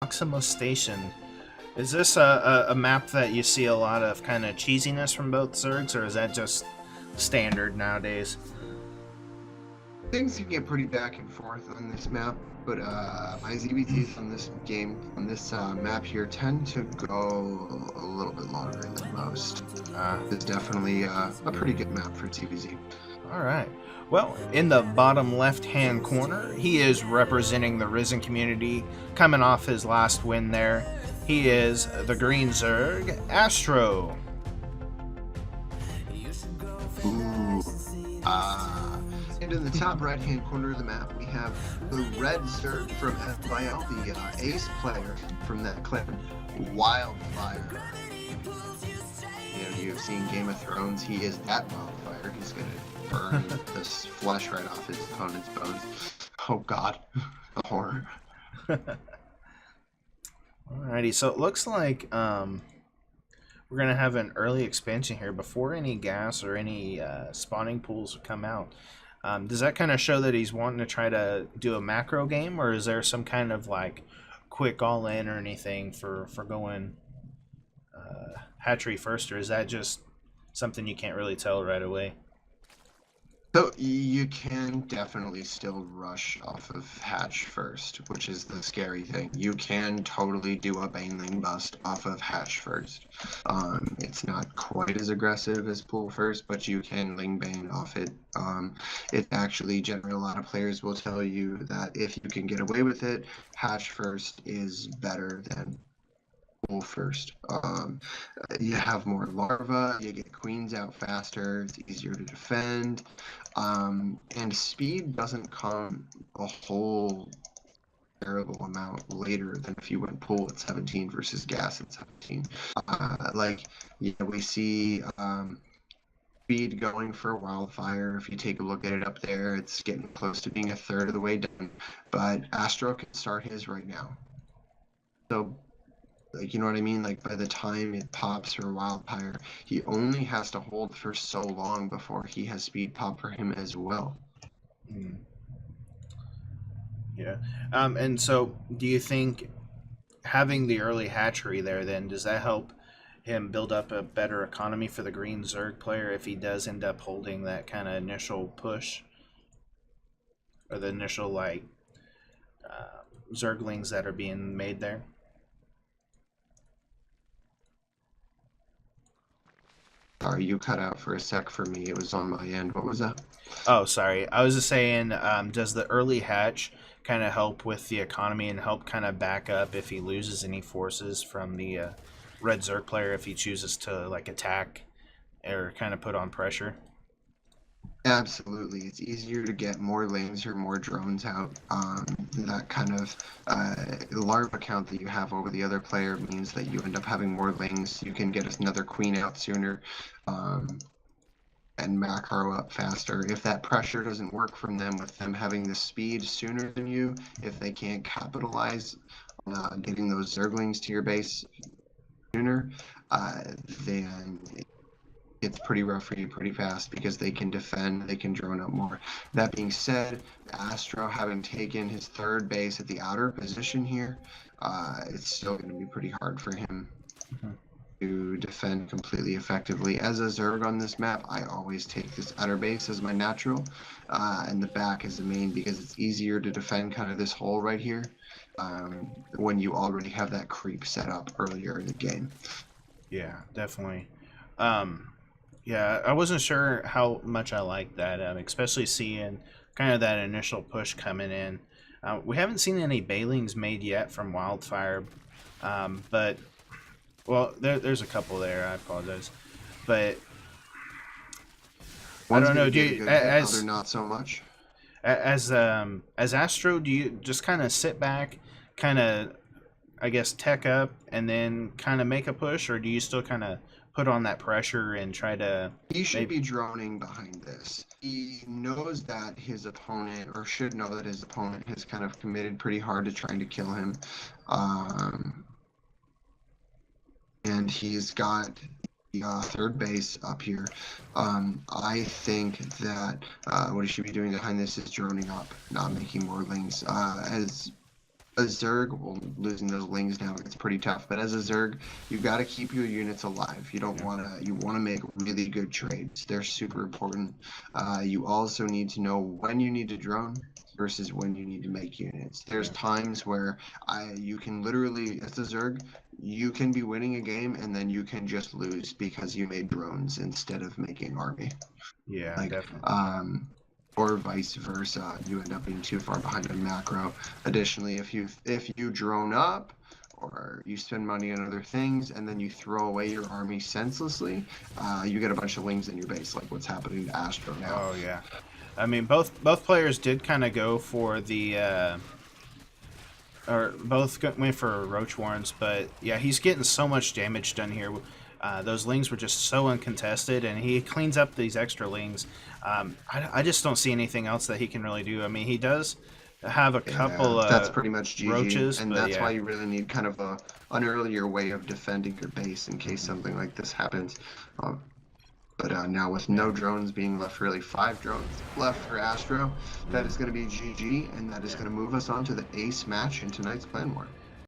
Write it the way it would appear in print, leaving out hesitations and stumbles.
Proxima Station. Is this a map that you see a lot of kind of cheesiness from both Zergs, or is that just standard nowadays? Things can get pretty back and forth on this map, but my ZBTs on this game, on this map here, tend to go a little bit longer than most. It's definitely a pretty good map for TVZ. All right. Well, in the bottom left-hand corner, he is representing the Risen community, coming off his last win there. He is the Green Zerg, Astro. Ooh. And in the top right-hand corner of the map, we have the Red Zerg from FYL, the ace player from that clan, WildFire. You've seen Game of Thrones. He is that WildFire. He's going to burn this flesh right off his opponent's bones. Oh god, the horror. Alrighty, so it looks like we're going to have an early expansion here before any gas or any spawning pools come out. Does that kind of show that he's wanting to try to do a macro game, or is there some kind of like quick all-in or anything for going hatchery first, or is that just something you can't really tell right away? So you can definitely still rush off of hatch first, which is the scary thing. You can totally do a baneling bust off of hatch first. It's not quite as aggressive as pool first, but you can ling bane off it. It actually, generally, a lot of players will tell you that if you can get away with it, hatch first is better than pool first. You have more larvae, you get queens out faster, it's easier to defend, and speed doesn't come a whole terrible amount later than if you went pool at 17 versus gas at 17. We see speed going for WildFire. If you take a look at it up there, it's getting close to being a third of the way done, but Astro can start his right now. So you know what I mean? Like, by the time it pops for WildFire, he only has to hold for so long before he has speed pop for him as well. Yeah. And so do you think having the early hatchery there, then, does that help him build up a better economy for the Green Zerg player if he does end up holding that kind of initial push? Or the initial, like, Zerglings that are being made there? Sorry, you cut out for a sec for me. It was on my end. What was that? Oh, sorry. I was just saying, does the early hatch kind of help with the economy and help kind of back up if he loses any forces from the Red Zerg player if he chooses to, like, attack or kind of put on pressure? Absolutely. It's easier to get more lanes or more drones out. That kind of larva count that you have over the other player means that you end up having more lanes. You can get another queen out sooner and macro up faster. If that pressure doesn't work from them, with them having the speed sooner than you, if they can't capitalize on getting those Zerglings to your base sooner, then it's pretty rough for you pretty fast because they can defend, they can drone up more. That being said, Astro having taken his third base at the outer position here, it's still going to be pretty hard for him to defend completely effectively. As a Zerg on this map, I always take this outer base as my natural, and the back as the main because it's easier to defend kind of this hole right here when you already have that creep set up earlier in the game. Yeah, definitely. Yeah, I wasn't sure how much I liked that, especially seeing kind of that initial push coming in. We haven't seen any Bailings made yet from WildFire, but, well, there's a couple there, I apologize. But, One's I don't know, do you, as not so much. As Astro, do you just kind of sit back, kind of, I guess, tech up, and then kind of make a push, or do you still kind of put on that pressure and try to... He should be droning behind this. He knows that his opponent, or should know that his opponent, has kind of committed pretty hard to trying to kill him. And he's got the third base up here. I think that what he should be doing behind this is droning up, not making more lanes. As a Zerg, well, losing those Lings now it's pretty tough. But as a Zerg, you got to keep your units alive. You don't want to. You want to make really good trades. They're super important. You also need to know when you need to drone versus when you need to make units. There's times where you can literally, as a Zerg, you can be winning a game and then you can just lose because you made drones instead of making army. Yeah, Like, definitely. or vice versa. You end up being too far behind on macro. Additionally, if you drone up or you spend money on other things and then you throw away your army senselessly, you get a bunch of wings in your base, like what's happening to Astro now. Oh yeah. I mean, both players did kind of go for the, or both went for Roach Warrens, but yeah, he's getting so much damage done here. Those lings were just so uncontested, and he cleans up these extra lings. I just don't see anything else that he can really do. I mean, he does have a couple That's pretty much GG, roaches, and but that's why yeah. you really need kind of an earlier way of defending your base in case something like this happens. But now with no drones being left, really 5 drones left for Astro, that is going to be GG, and that is going to move us on to the ace match in tonight's Clan War.